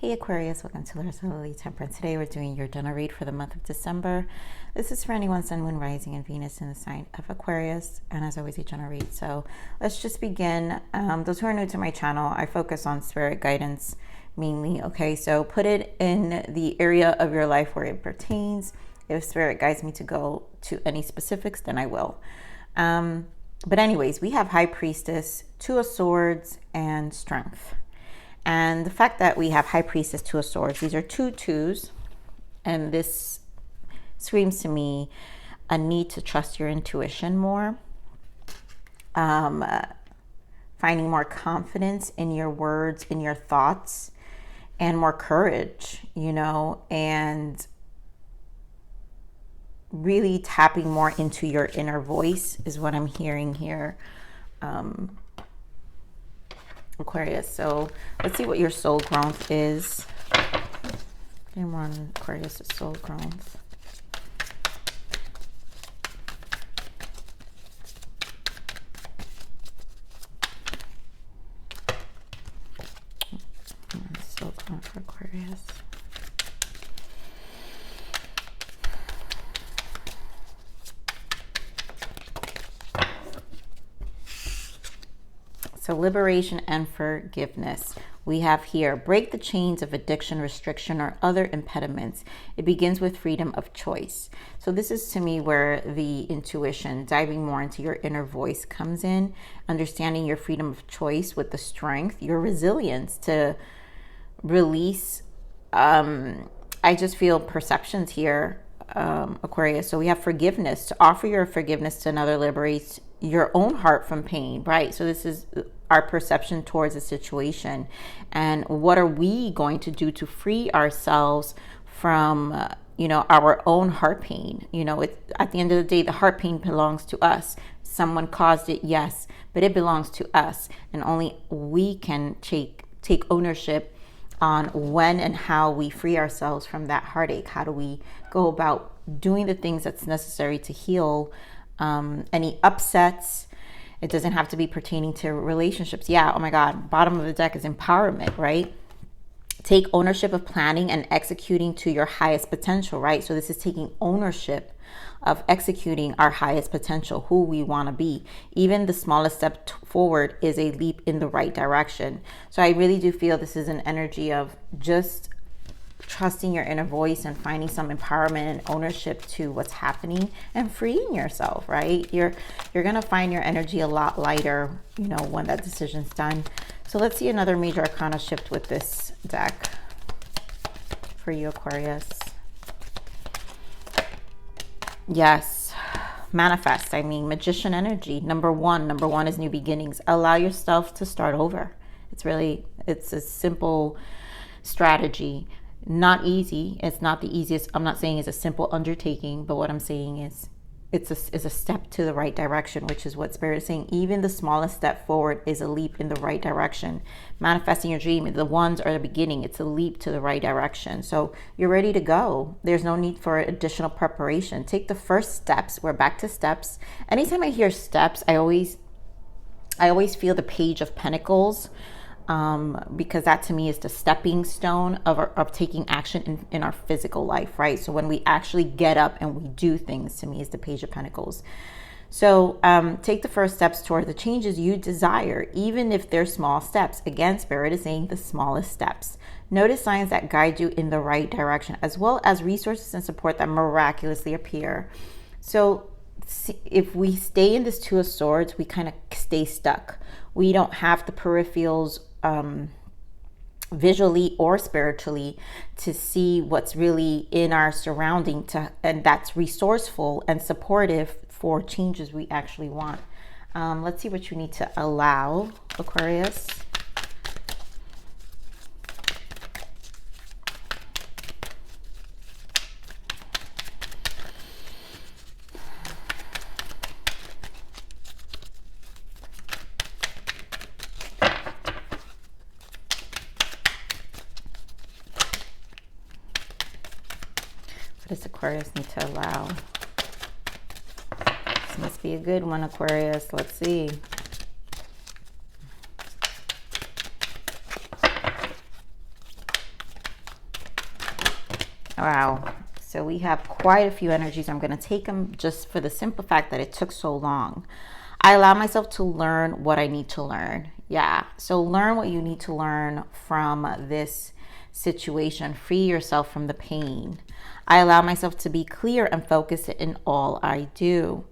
Hey Aquarius, welcome to Larisa Lili Temperance. Today we're doing your general read for the month of December. This is for anyone, Sun, Moon, Rising, and Venus in the sign of Aquarius, and as always, a general read. So let's just begin. Those who are new to my channel, I focus on spirit guidance mainly. Okay, so put it in the area of your life where it pertains. If spirit guides me to go to any specifics, then I will. But anyways, we have High Priestess, Two of Swords, and Strength. And the fact that we have High Priestess, Two of Swords, these are two twos, and this screams to me a need to trust your intuition more, finding more confidence in your words, in your thoughts, and more courage, you know, and really tapping more into your inner voice is what I'm hearing here. Aquarius, so let's see what your soul growth is. Get more on Aquarius' soul growth. Soul growth for Aquarius. So liberation and forgiveness. We have here, break the chains of addiction, restriction, or other impediments. It begins with freedom of choice. So this is to me where the intuition, diving more into your inner voice comes in, understanding your freedom of choice with the strength, your resilience to release. I just feel perceptions here, Aquarius. So we have forgiveness, to offer your forgiveness to another, liberates your own heart from pain, right? So this is our perception towards a situation, and what are we going to do to free ourselves from you know, our own heart pain. You know, at the end of the day, the heart pain belongs to us. Someone caused it, yes, but it belongs to us, and only we can take ownership on when and how we free ourselves from that heartache. How do we go about doing the things that's necessary to heal any upsets? It doesn't have to be pertaining to relationships. Yeah, oh my God, bottom of the deck is empowerment, right? Take ownership of planning and executing to your highest potential, right? So this is taking ownership of executing our highest potential, who we want to be. Even the smallest step forward is a leap in the right direction. So I really do feel this is an energy of just trusting your inner voice and finding some empowerment and ownership to what's happening and freeing yourself, right? You're gonna find your energy a lot lighter, you know, when that decision's done. So let's see another major arcana shift with this deck for you, Aquarius. Yes, manifest. I mean, magician energy. Number one is new beginnings. Allow yourself to start over. It's a simple strategy. Not easy. It's not the easiest. I'm not saying it's a simple undertaking, but what I'm saying is it's a step to the right direction, which is what Spirit is saying. Even the smallest step forward is a leap in the right direction. Manifesting your dream, the ones are the beginning. It's a leap to the right direction. So you're ready to go. There's no need for additional preparation. Take the first steps. We're back to steps. Anytime I hear steps, I always feel the Page of Pentacles. Because that to me is the stepping stone of taking action in our physical life, right? So when we actually get up and we do things, to me is the Page of Pentacles. So take the first steps toward the changes you desire, even if they're small steps. Again, Spirit is saying the smallest steps. Notice signs that guide you in the right direction, as well as resources and support that miraculously appear. So if we stay in this Two of Swords, we kind of stay stuck. We don't have the peripherals visually or spiritually to see what's really in our surrounding, and that's resourceful and supportive for changes we actually want. Let's see what you need to allow, Aquarius. What does Aquarius need to allow? This must be a good one, Aquarius. Let's see. Wow. So we have quite a few energies. I'm going to take them just for the simple fact that it took so long. I allow myself to learn what I need to learn. Yeah. So learn what you need to learn from this situation. Free yourself from the pain. I allow myself to be clear and focused in all I do.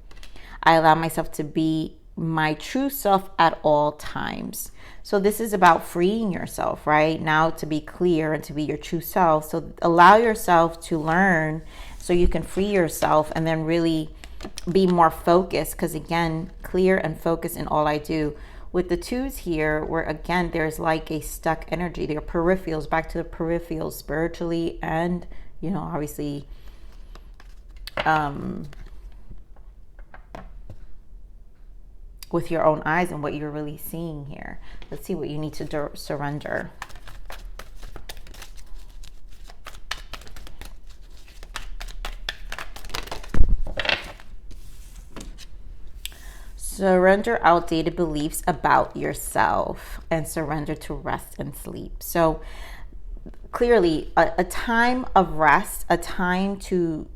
I allow myself to be my true self at all times. So this is about freeing yourself, right? Now to be clear and to be your true self. So allow yourself to learn so you can free yourself and then really be more focused. Because again, clear and focused in all I do. With the twos here, where again, there's like a stuck energy. They're peripherals, back to the peripherals spiritually and, you know, obviously, with your own eyes and what you're really seeing here. Let's see what you need to surrender. Surrender outdated beliefs about yourself and surrender to rest and sleep. So clearly a time of rest, a time to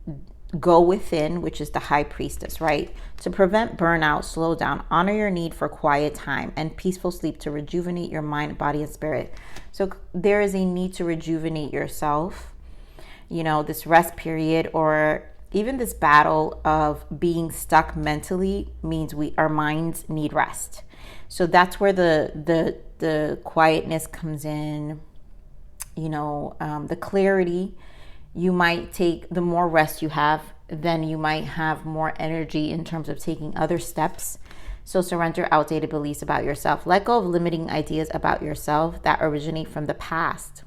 go within, which is the high priestess, right? To prevent burnout, slow down, honor your need for quiet time and peaceful sleep to rejuvenate your mind, body, and spirit. So there is a need to rejuvenate yourself. You know, this rest period or even this battle of being stuck mentally means our minds need rest. So that's where the quietness comes in, you know, the clarity. You might take, the more rest you have, then you might have more energy in terms of taking other steps. So surrender outdated beliefs about yourself. Let go of limiting ideas about yourself that originate from the past.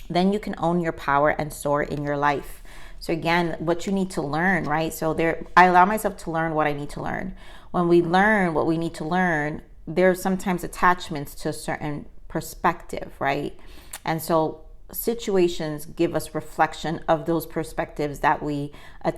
Then you can own your power and soar in your life. So again, what you need to learn, right? So I allow myself to learn what I need to learn. When we learn what we need to learn, there's sometimes attachments to a certain perspective, right? And so situations give us reflection of those perspectives that we are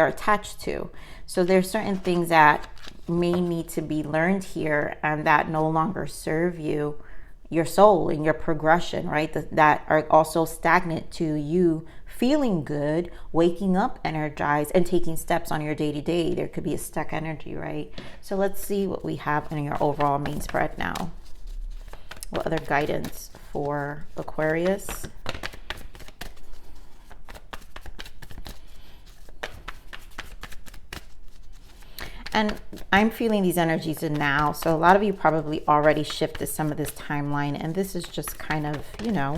attached to. So there's certain things that may need to be learned here and that no longer serve you, your soul and your progression, right? That are also stagnant to you feeling good, waking up energized, and taking steps on your day-to-day. There could be a stuck energy, right? So let's see what we have in your overall main spread now. What other guidance for Aquarius? And I'm feeling these energies in now. So a lot of you probably already shifted some of this timeline. And this is just kind of, you know,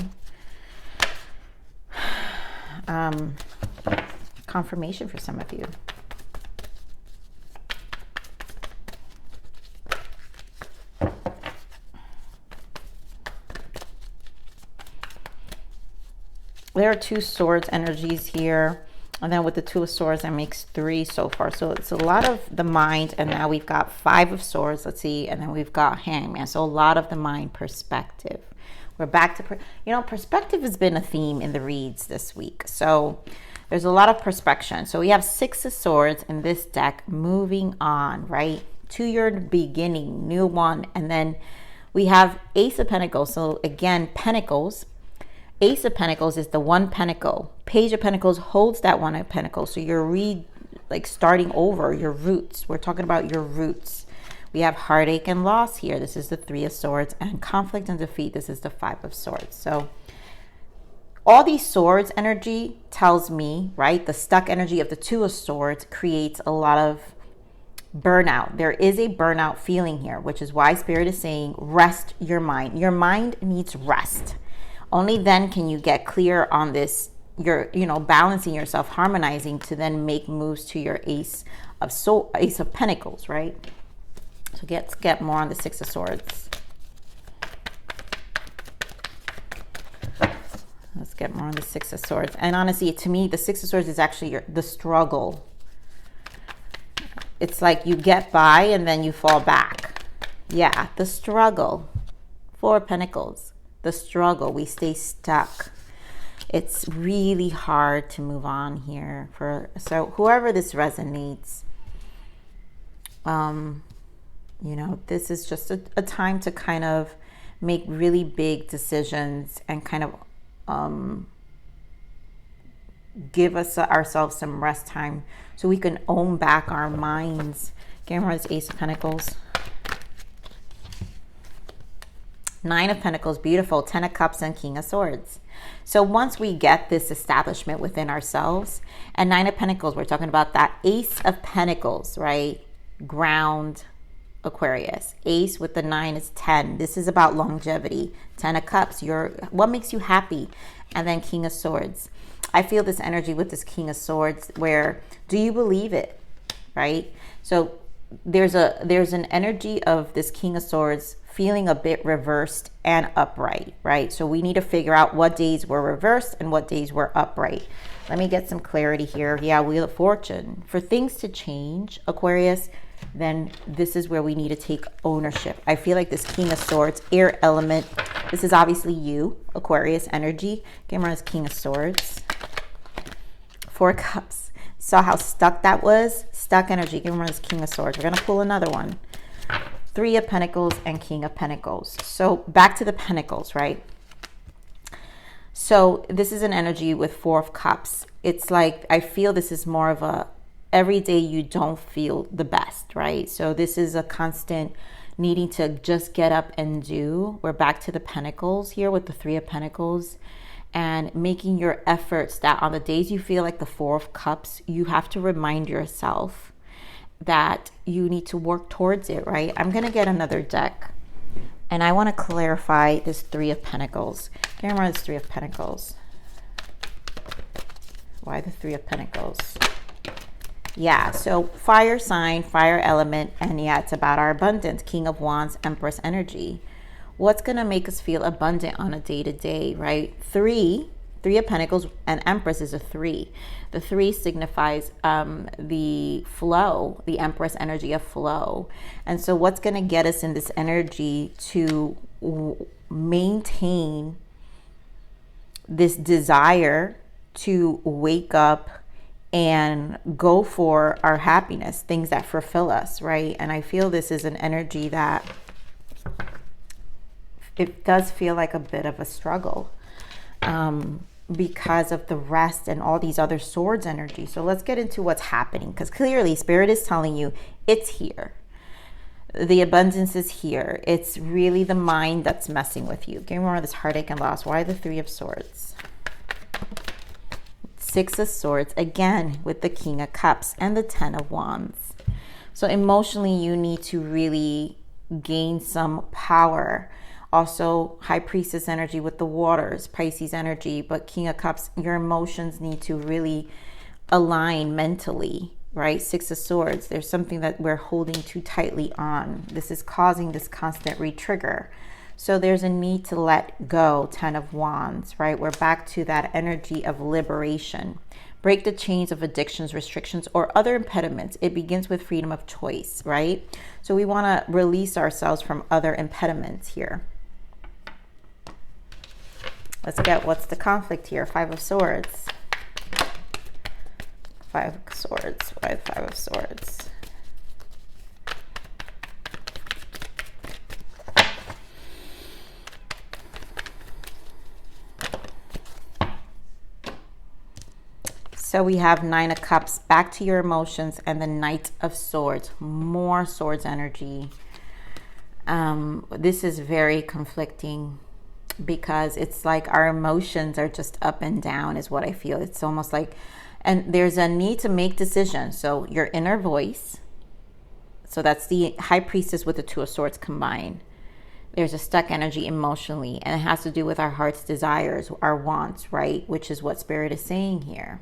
confirmation for some of you. There are two swords energies here. And then with the two of swords, that makes three so far. So it's a lot of the mind. And now we've got five of swords. Let's see. And then we've got hangman. So a lot of the mind perspective. We're back to, you know, perspective has been a theme in the reads this week. So there's a lot of perspective. So we have six of swords in this deck, moving on, right? To your beginning, new one. And then we have ace of pentacles. So again, pentacles. Ace of pentacles is the one pentacle. Page of pentacles holds that one of pentacles. So you're starting over your roots. We're talking about your roots. We have heartache and loss here. This is the three of swords, and conflict and defeat. This is the five of swords. So all these swords energy tells me, right? The stuck energy of the two of swords creates a lot of burnout. There is a burnout feeling here, which is why Spirit is saying rest your mind. Your mind needs rest. Only then can you get clear on this. You're, you know, balancing yourself, harmonizing to then make moves to your ace of pentacles, right? So let's get more on the six of swords. Let's get more on the six of swords. And honestly, to me, the six of swords is actually the struggle. It's like you get by and then you fall back. Yeah, the struggle. Four of pentacles. The struggle. We stay stuck. It's really hard to move on here. So whoever this resonates, you know, this is just a time to kind of make really big decisions and kind of give us ourselves some rest time so we can own back our minds. Camera is Ace of Pentacles. Nine of Pentacles, beautiful. 10 of Cups and King of Swords. So once we get this establishment within ourselves, and Nine of Pentacles, we're talking about that Ace of Pentacles, right? Ground, Aquarius. Ace with the 9 is 10. This is about longevity. 10 of Cups, what makes you happy? And then King of Swords. I feel this energy with this King of Swords where, do you believe it, right? So there's an energy of this King of Swords feeling a bit reversed and upright, right? So we need to figure out what days were reversed and what days were upright. Let me get some clarity here. Yeah, Wheel of Fortune. For things to change, Aquarius, then this is where we need to take ownership. I feel like this King of Swords, air element, this is obviously you, Aquarius energy. Camera is King of Swords. 4 of Cups. Saw how stuck that was? Stuck energy. Camera is King of Swords. We're going to pull another one. 3 of Pentacles and King of Pentacles. So back to the Pentacles, right? So this is an energy with 4 of Cups. It's like, I feel this is more of a, every day you don't feel the best, right? So this is a constant needing to just get up and do. We're back to the Pentacles here with the 3 of Pentacles, and making your efforts that on the days you feel like the 4 of Cups, you have to remind yourself that you need to work towards it, right? I'm going to get another deck, and I want to clarify this 3 of Pentacles. Camera is 3 of Pentacles. Why the 3 of Pentacles? Yeah, so fire sign, fire element, and yeah, it's about our abundance. King of Wands, Empress energy. What's going to make us feel abundant on a day-to-day, right? 3 of Pentacles and Empress is a 3. The 3 signifies the flow, the Empress energy of flow. And so what's going to get us in this energy to maintain this desire to wake up and go for our happiness, things that fulfill us, right? And I feel this is an energy that it does feel like a bit of a struggle. Because of the rest and all these other swords energy. So let's get into what's happening, because clearly Spirit is telling you it's here. The abundance is here. It's really the mind that's messing with you. Give me more of this heartache and loss. Why the 3 of Swords? 6 of Swords, again with the King of Cups and the 10 of Wands. So emotionally, you need to really gain some power. Also, High Priestess energy with the waters, Pisces energy, but King of Cups, your emotions need to really align mentally, right? 6 of Swords, there's something that we're holding too tightly on. This is causing this constant re-trigger. So there's a need to let go, 10 of Wands, right? We're back to that energy of liberation. Break the chains of addictions, restrictions, or other impediments. It begins with freedom of choice, right? So we want to release ourselves from other impediments here. Let's get what's the conflict here. 5 of Swords. 5 of Swords. Why 5 of Swords? So we have 9 of Cups, back to your emotions, and the Knight of Swords. More Swords energy. This is very conflicting, because it's like our emotions are just up and down is what I feel. It's almost like, and there's a need to make decisions. So your inner voice, so that's the High Priestess with the 2 of Swords combined. There's a stuck energy emotionally, and it has to do with our heart's desires, our wants, right? Which is what Spirit is saying here.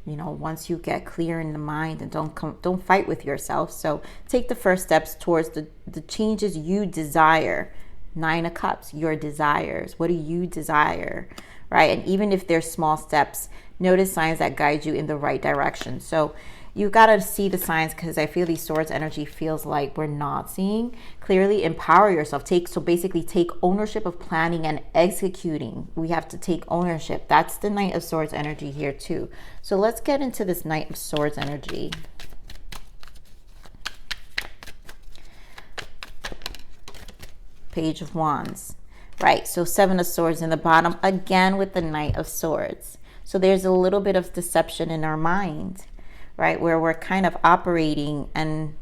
You know, once you get clear in the mind, and don't fight with yourself. So take the first steps towards the changes you desire. 9 of Cups, your desires. What do you desire, right? And even if there's small steps, notice signs that guide you in the right direction. So you got to see the signs, because I feel these Swords energy feels like we're not seeing clearly. Empower yourself. So basically take ownership of planning and executing. We have to take ownership. That's the Knight of Swords energy here too. So let's get into this Knight of Swords energy. Page of Wands, right? So 7 of Swords in the bottom, again with the Knight of Swords. So there's a little bit of deception in our mind, right? Where we're kind of operating, and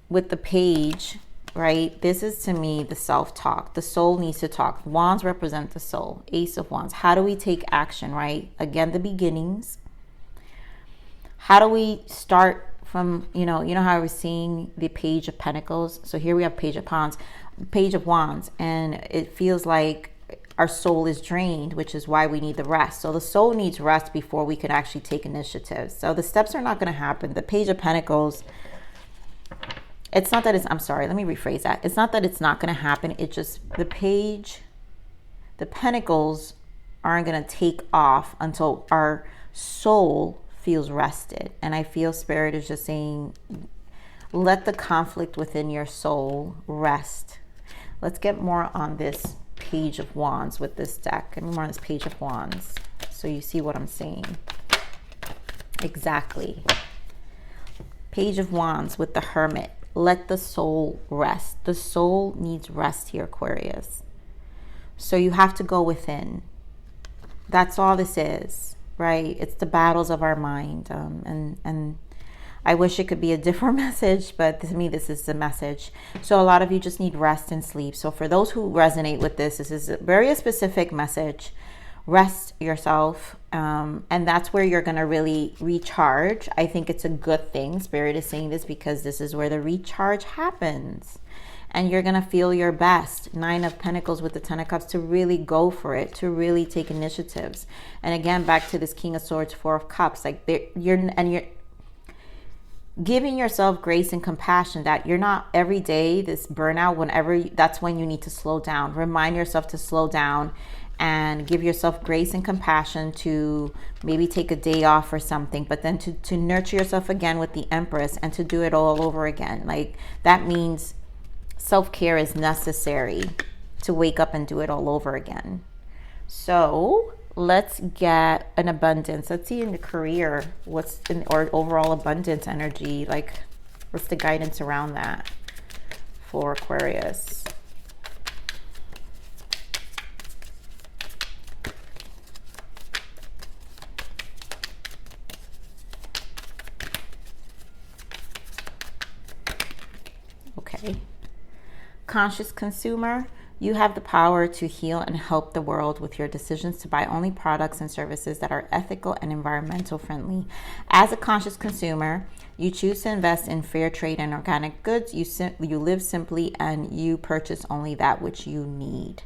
with the page, right? This is, to me, the self-talk. The soul needs to talk. Wands represent the soul. Ace of Wands. How do we take action, right? Again, the beginnings. How do we start from, you know how I was seeing the Page of Pentacles? So here we have Page of Wands, and it feels like our soul is drained, which is why we need the rest. So the soul needs rest before we can actually take initiative. So the steps are not going to happen. The Page of Pentacles, it's not that it's, I'm sorry, let me rephrase that. It's not that it's not going to happen. It's just the Pentacles aren't going to take off until our soul feels rested. And I feel Spirit is just saying, let the conflict within your soul rest. Let's get more on this Page of Wands with this deck. Get more on this Page of Wands so you see what I'm saying. Exactly. Page of Wands with the Hermit. Let the soul rest. The soul needs rest here, Aquarius. So you have to go within. That's all this is, right? It's the battles of our mind. And I wish it could be a different message, but to me, this is the message. So a lot of you just need rest and sleep. So for those who resonate with this, this is a very specific message. Rest yourself. And that's where you're going to really recharge. I think it's a good thing. Spirit is saying this because this is where the recharge happens. And you're going to feel your best. 9 of Pentacles with the 10 of Cups, to really go for it, to really take initiatives. And again, back to this King of Swords, 4 of Cups. Like you're giving yourself grace and compassion that you're not every day this burnout. Whenever that's when you need to slow down. Remind yourself to slow down and give yourself grace and compassion to maybe take a day off or something, but then to nurture yourself again with the Empress and to do it all over again. Like that means self-care is necessary to wake up and do it all over again. So let's get an abundance. Let's see in the career, what's in or overall abundance energy, like what's the guidance around that for Aquarius? Okay. Conscious consumer. You have the power to heal and help the world with your decisions to buy only products and services that are ethical and environmental friendly. As a conscious consumer, you choose to invest in fair trade and organic goods. You live simply and you purchase only that which you need.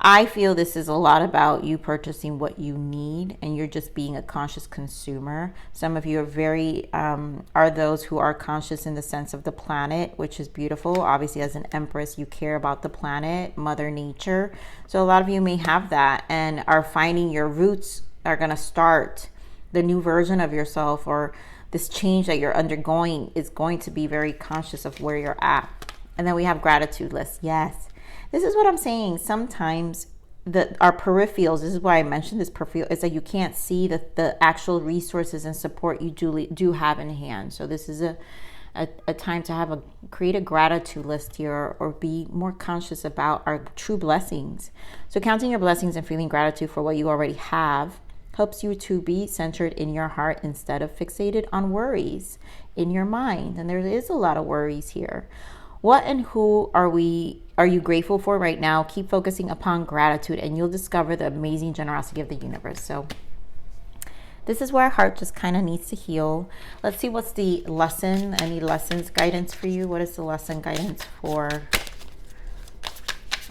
I feel this is a lot about you purchasing what you need and you're just being a conscious consumer. Some of you are are those who are conscious in the sense of the planet, which is beautiful. Obviously, as an Empress, you care about the planet, Mother Nature. So a lot of you may have that and are finding your roots are going to start the new version of yourself, or this change that you're undergoing is going to be very conscious of where you're at. And then we have gratitude list. Yes. This is what I'm saying. Sometimes our peripherals, this is why I mentioned this peripheral, is that you can't see the actual resources and support you do have in hand. So this is a time to create a gratitude list here, or be more conscious about our true blessings. So counting your blessings and feeling gratitude for what you already have helps you to be centered in your heart instead of fixated on worries in your mind. And there is a lot of worries here. What and who are you grateful for right now? Keep focusing upon gratitude and you'll discover the amazing generosity of the universe. So this is where our heart just kind of needs to heal. Let's see what's the lesson. Any lessons, guidance for you? What is the lesson guidance for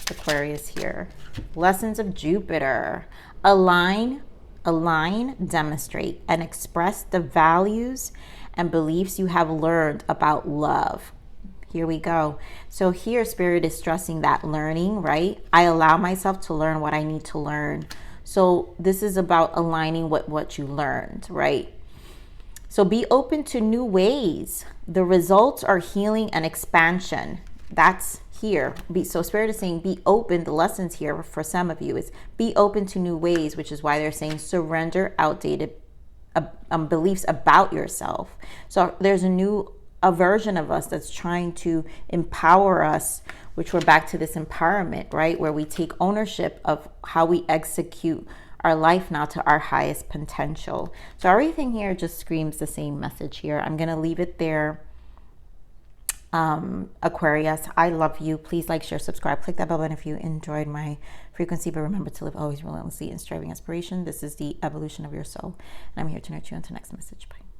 Aquarius here? Lessons of Jupiter. Align, demonstrate, and express the values and beliefs you have learned about love. Here we go. So here Spirit is stressing that learning, right? I allow myself to learn what I need to learn. So this is about aligning with what you learned, right? So be open to new ways. The results are healing and expansion. That's here. So Spirit is saying be open. The lessons here for some of you is be open to new ways, which is why they're saying surrender outdated beliefs about yourself. So there's a version of us that's trying to empower us, which we're back to this empowerment, right? Where we take ownership of how we execute our life now to our highest potential. So everything here just screams the same message here. I'm going to leave it there. Aquarius, I love you. Please like, share, subscribe, click that bell button if you enjoyed my frequency, but remember to live always relentlessly in striving aspiration. This is the evolution of your soul, and I'm here to nurture you until next message. Bye.